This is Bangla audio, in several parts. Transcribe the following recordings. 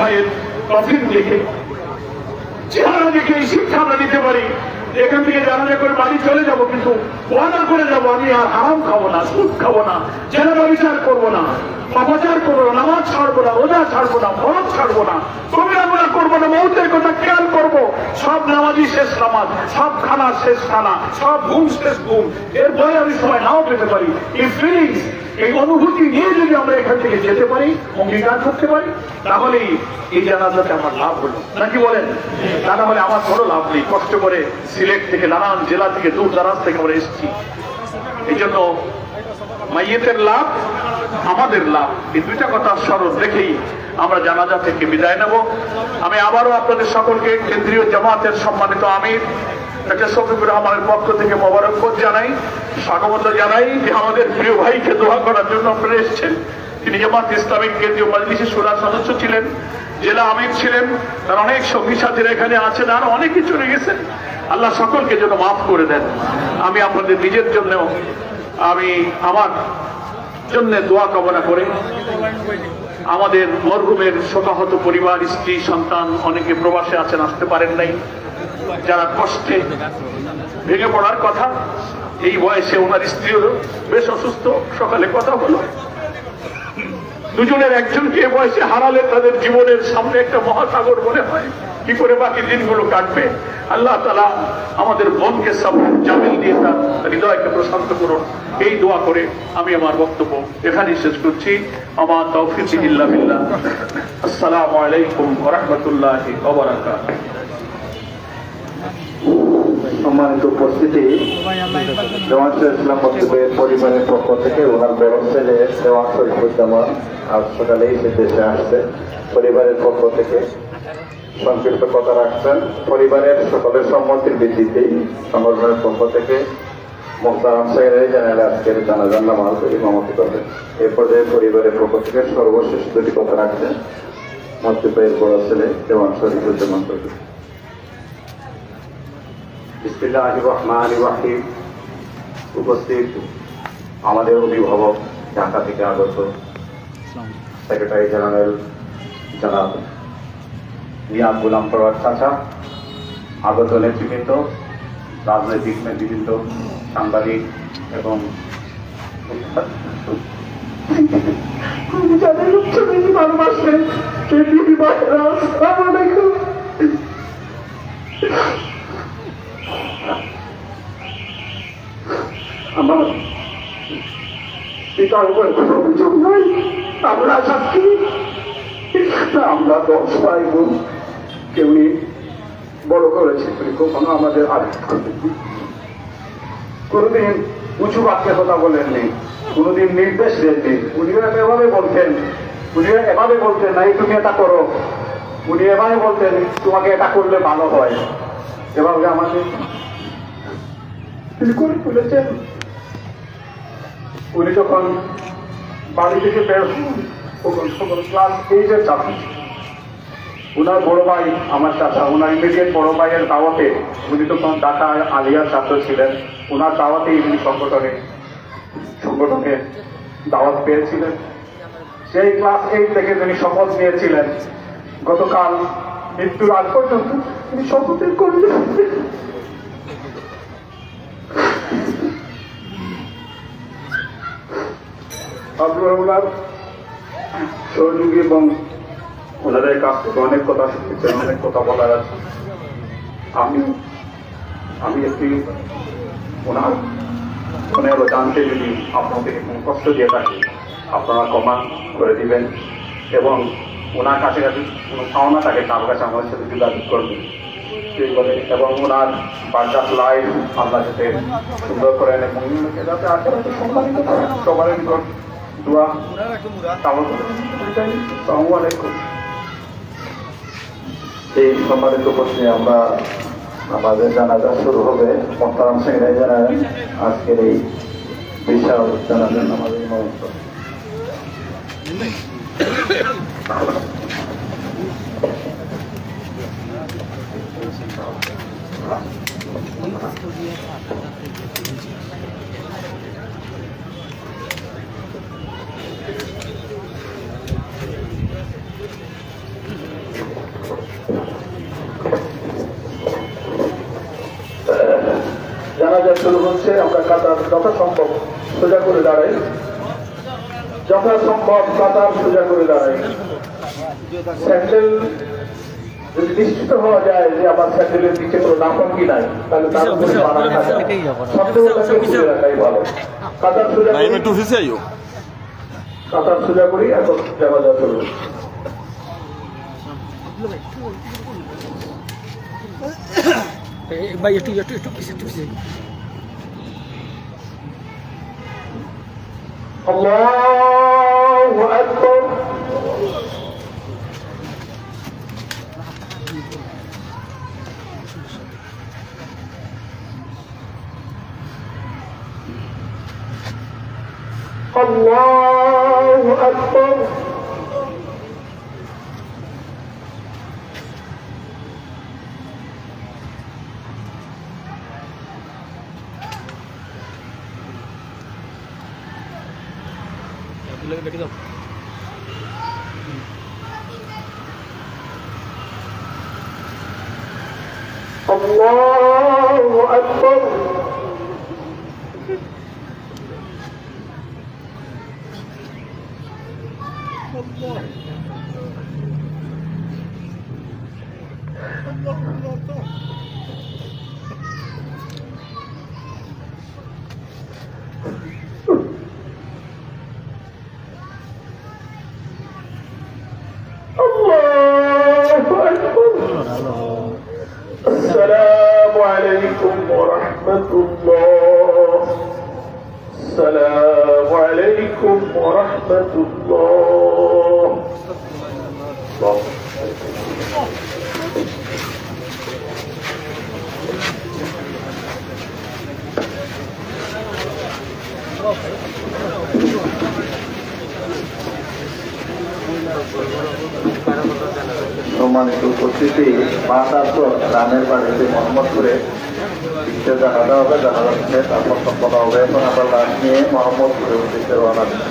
ভাইয়ের প্রফিট দেখে, চেহারা দেখে এই শিক্ষা আমরা দিতে পারি। এখান থেকে জানাজা করে বাড়ি চলে যাব, কিন্তু ওয়াদা করে যাব আমি আর হারাম খাবো না, সুদ খাবো না, জেনারেল বিচার করবো না, পাপাচার করবো না, নামাজ ছাড়বো না, রোজা ছাড়বো না, ফরজ ছাড়বো না, কবিরা গুনাহ করবো না, মৌতের কথা খেয়াল করবো। সব নামাজই শেষ নামাজ, সব খানা শেষ খানা, সব ঘুম শেষ ঘুম। এরপরে আমি সময় নাও পেতে পারি। এই ফিলিংস, এই অনুভূতি নিয়ে যদি আমরা এখান থেকে যেতে পারি, অঙ্গীকার করতে পারি, তাহলেই এই জানাজাতে আমার লাভ হলো, নাকি বলেন? তা না হলে আমার কোনো লাভ নেই। কষ্ট করে সিলেট থেকে, নানান জেলা থেকে, দূর দারাজ থেকে আমরা এসেছি। এই জন্য মাইয়েতের লাভ, আমাদের লাভ, এই দুইটা কথা স্মরণ রেখেই আমরা জানাজা থেকে বিদায় নেব। আমি আবারও আপনাদের সকলকে কেন্দ্রীয় জামাতের সম্মানিত আমির ডক্টর শফিকুর রহমানের পক্ষ থেকে মোবারকবাদ জানাই, স্বাগত জানাই যে আমাদের প্রিয় ভাইকে দোয়া করার জন্য আপনারা এসেছেন। তিনি জামাত ইসলামিক কেন্দ্রীয় মজলিসের শুরার সদস্য ছিলেন, জেলা আমির ছিলেন, তার অনেক সঙ্গী সাথীরা এখানে আছেন, আর অনেকে চলে গেছেন। আল্লাহ সকলকে যেন মাফ করে দেন। আমি আপনাদের নিজের জন্যও, আমি আমার জন্য দোয়া কামনা করে আমাদের মরহুমের শোকাহত পরিবার, স্ত্রী, সন্তান, অনেকে প্রবাসে আছেন, আসতে পারেন নাই, যারা কষ্টে ভেঙে পড়ার কথা, এই বয়সে ওনার স্ত্রীও বেশ অসুস্থ, সকালে কথা হলো, দুজনের একজনকে এ বয়সে হারালে তাদের জীবনের সামনে একটা মহাসাগর মনে হয়, কি করে বাকি দিনগুলো কাটবে। আল্লাহ তাআলা আমাদের বোনকে সবর জামিল দিয়ে তার হৃদয়কে প্রশান্ত করুন, এই দোয়া করে আমি আমার বক্তব্য এখানেই শেষ করছি। আমার তৌফিক ইল্লা বিল্লাহ। আসসালামু আলাইকুম ওয়া রাহমাতুল্লাহি ওয়া বারাকাতুহু। সম্মানিত উপস্থিতি, জামায়াতে ইসলাম মতলবের পরিবারের পক্ষ থেকে ওনার বড় ছেলে দেওয়ান শরীফুজ্জামান আজ সকালে এসে দেশে আসছে। পরিবারের পক্ষ থেকে সংক্ষিপ্ত কথা রাখছেন। পরিবারের সকলের সম্মতির ভিত্তিতেই সংগঠনের পক্ষ থেকে মোহতারাম সেক্রেটারি জেনারেল আজকের জানাজার নামাজ ইমামতি করবেন। এ পর্যায়ে পরিবারের পক্ষ থেকে সর্বশেষ দুটি কথা রাখছেন মতলবের বড় ছেলে দেওয়ান শরীফুজ্জামান। বিসমিল্লাহির রহমানির রহিম। উপস্থিত আমাদের অভিভাবক, ঢাকা থেকে আগত সেক্রেটারি জেনারেল জনাব মিয়া গোলাম পরওয়ার চাচা, আগত নেতৃবৃন্দ, রাজনৈতিক নেতৃবৃন্দ, সাংবাদিক এবং ভালোবাসেন আমার পিতার উপর কোনো অভিযোগ নাই, আমরা সাক্ষী। আমরা 10 ভাই বোন, কেউ বড় করেছে, কখনো আমাদের আঘাত করেনি, কোনোদিন উঁচু বাক্যে কথা বলেননি, কোনোদিন নির্দেশ দেননি। উনিও এভাবে বলতেন না এই তুমি এটা করো, উনি এভাবে বলতেন তোমাকে এটা করলে ভালো হয়। এভাবে আমাকে তিনি করে তুলেছেন। উনি যখন বাড়ি থেকে বের হন ক্লাস 8-এর ছাত্র, উনার বড় ভাই আমার চাচা, উনার ইমিডিয়েট বড় ভাইয়ের দাওয়াতে, উনি তখন ঢাকা আলিয়ার ছাত্র ছিলেন, উনার দাওয়াতে উনি সংগঠনে দাওয়াত পেয়েছিলেন। সেই ক্লাস 8 থেকে তিনি শপথ নিয়েছিলেন। গতকাল মৃত্যুর আগ পর্যন্ত তিনি শপথের করলেন। আপনারা ওনার সহযোগী এবং ওনাদের কাছ থেকে অনেক কথা শিখেছেন, অনেক কথা বলার আছে। আমি একটি ওনার জানতে যদি আপনাদের কষ্ট দিয়ে থাকি, আপনারা ক্ষমা করে দিবেন এবং ওনার কাছে কোনো পাওনা থাকে তার কাছে আমার সাথে যোগাযোগ করবেন এবং ওনার বার্জাত লাইফ আল্লাহ যাতে সুন্দর করেন এবং যাতে আশেপাশে সম্মানিত করেন। সবার নিকট দোয়া আসসালামু আলাইকুম। এই সম্মানিত উপস্থিতি আমরা আমাদের জানাজা শুরু হবে। মোহতারাম সেক্রেটারি জেনারেল আজকের এই বিশাল জানাজার নামাজের ইমামত শুরু হচ্ছে। আমরা কাতার যথাসম্ভব সোজা করে দাঁড়াই, যথাসম্ভব কাতার সোজা করে দাঁড়াই। স্যান্ডেল যদি নিশ্চিত হওয়া যায় যে আমার স্যান্ডেলের নিচে কোনো নাফাঙ্গি নাই, তাহলে তার উপরে মানা থাকে সন্দেহটাকে খুলে রাখাই ভালো। কাতার সোজা করি, কাতার সোজা করি, এখন জানাজা শুরু। ভাই একটু পিছিয়ে আল্লাহু আকবার। আল্লাহু আকবার। বেঁকে যাও। আল্লাহু আকবার। السلام عليكم ورحمة الله. السلام عليكم ورحمة الله. সম্মানিত উপস্থিতি, 5 আসর রানের বাড়িতে মোহাম্মদপুরে জানাজা হবে। জানাজা থেকে তারপর সম্পন্ন হবে। এখন আমরা লাশ নিয়ে মোহাম্মদপুরের উদ্দেশ্যে রওনা দিচ্ছি।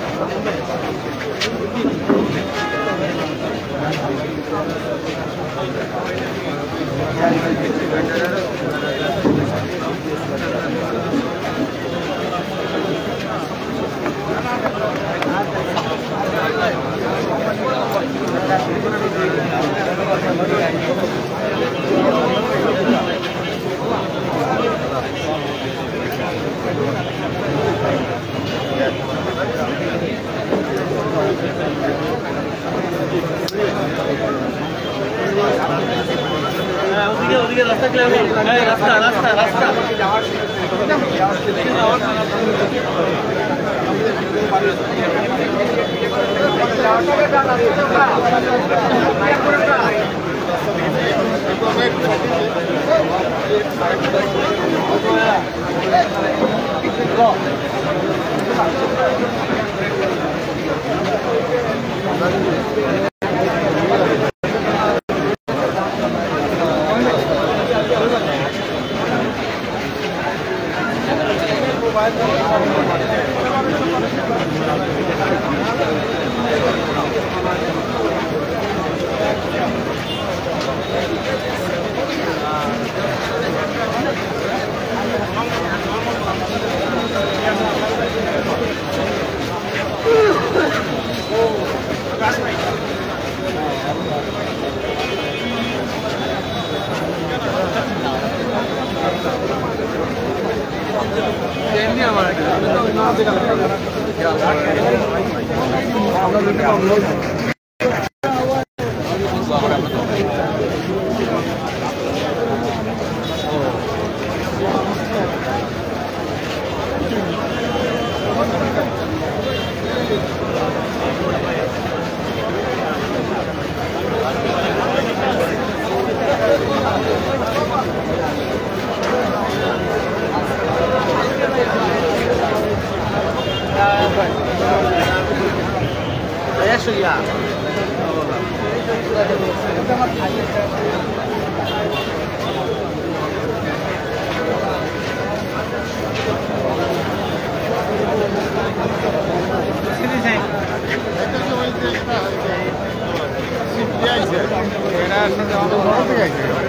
ওদিকে রাস্তা ক্লিয়ার, রাস্তা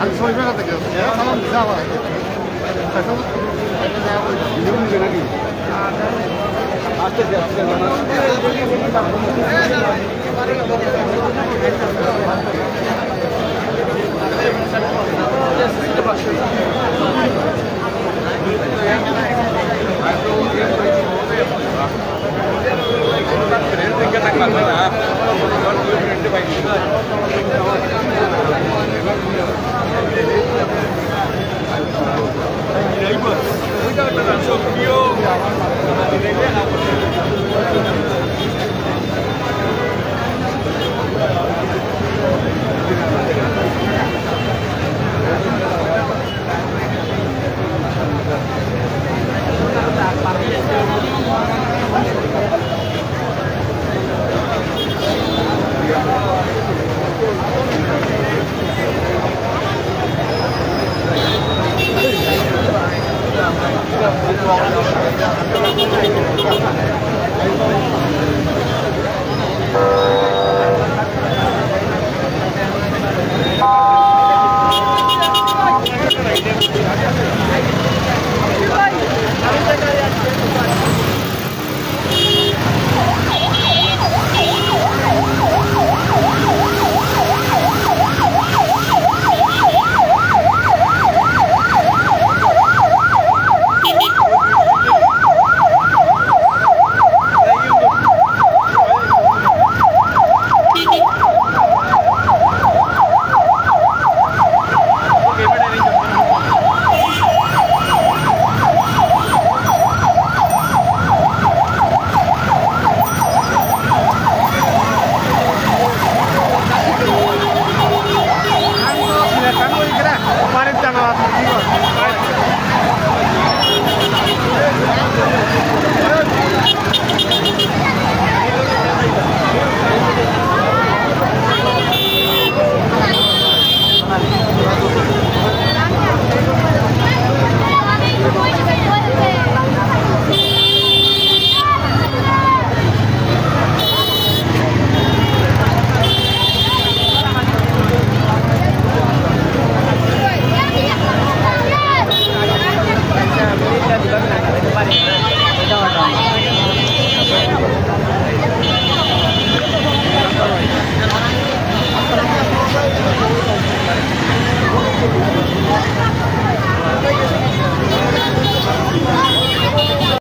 I'm sorry,